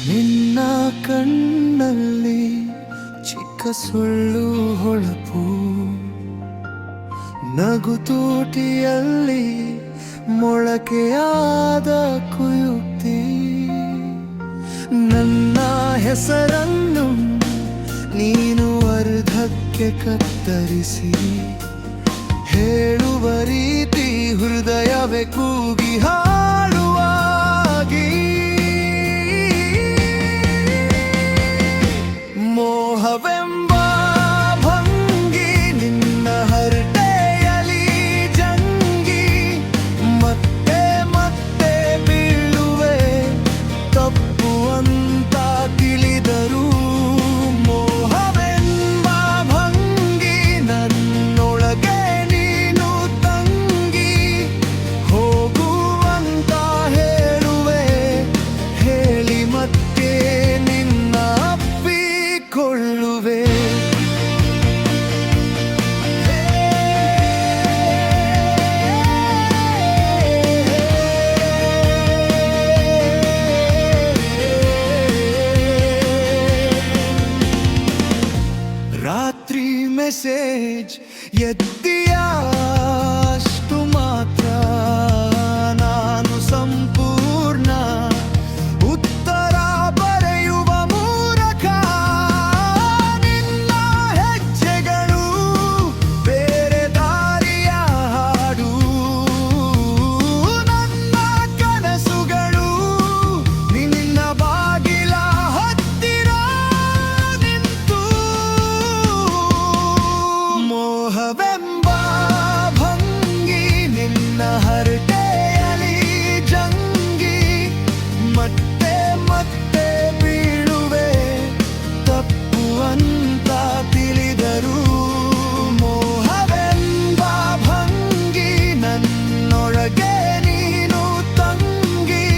ನಿನ್ನ ಕಣ್ಣಲ್ಲಿ ಚಿಕ್ಕ ಸುಳ್ಳು ಹೊಳಪು, ನಗುತೂಟಿಯಲ್ಲಿ ಮೊಳಕೆಯಾದ ಕುಯುಕ್ತಿ. ನನ್ನ ಹೆಸರನ್ನು ನೀನು ಅರ್ಧಕ್ಕೆ ಕತ್ತರಿಸಿ ಹೇಳುವ ರೀತಿ ಹೃದಯವೇ ಕೂಗಿ ಹಾಡುವಾಗಿ. ಮೋಹವೆಂಬ ಭಂಗಿ ನಿನ್ನ ಹರಟೆಯಲಿ ಜಂಗಿ, ಮತ್ತೆ ಮತ್ತೆ ಬೀಳುವೆ ತಪ್ಪು ಅಂತ ತಿಳಿದರು. ಮೋಹವೆಂಬ ಭಂಗಿ ನನ್ನೊಳಗೆ ನೀನು ತಂಗಿ, ಹೋಗುವಂತ ಹೇಳುವೆ ಹೇಳಿ ಮತ್ತೆ ನಿನ್ನ ಅಪ್ಪಿಕೊಳ್ಳುವೆ. ರಾತ್ರಿ ಮೆಸೇಜ್ ಎದ್ದಿಯಷ್ಟು ಮಾತ್ರ ನಾನು ಸಂಪೂರ್ಣ, ಉತ್ತರ ಬರೆಯುವ ಮೂಲಕ ನಿನ್ನ ಹೆಜ್ಜೆಗಳು ಬೇರೆ ದಾರಿಯ ಹಾಡು. ನನ್ನ ಕನಸುಗಳು ನಿನ್ನ ಬಾಗಿಲ ಹತ್ತಿರ ನಿಂತು. ಮೋಹವೆಂಬ ಭಂಗಿ ನಿನ್ನ ಹರಟೆಯಲಿ ಜಂಗಿ, ಮತ್ತೆ ಮತ್ತೆ ಬೀಳುವೆ ತಪ್ಪು ಅಂತ ತಿಳಿದರು. ಮೋಹವೆಂಬ ಭಂಗಿ ನನ್ನೊಳಗೆ ನೀನು ತಂಗಿ,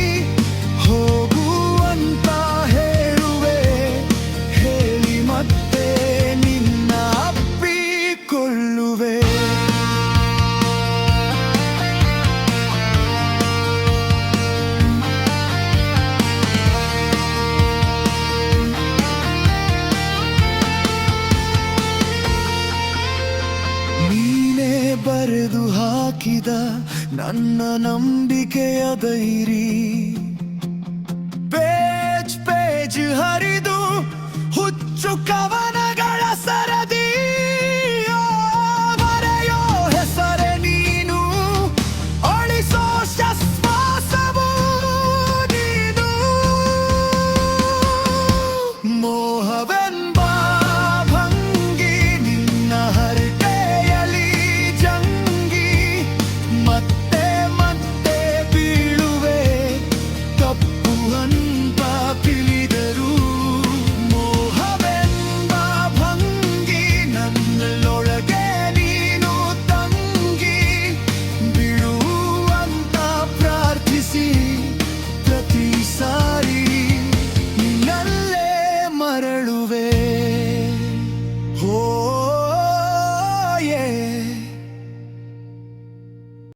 ಹೋಗುವಂತ ಹೇಳುವೆ ಹೇಳಿ ಮತ್ತೆ ನಿನ್ನ ಅಪ್ಪಿಕೊಳ್ಳುವೆ. ನೀನೇ ಬರೆದು ಹಾಕಿದ ನನ್ನ ನಂಬಿಕೆಯ ಡೈರಿ,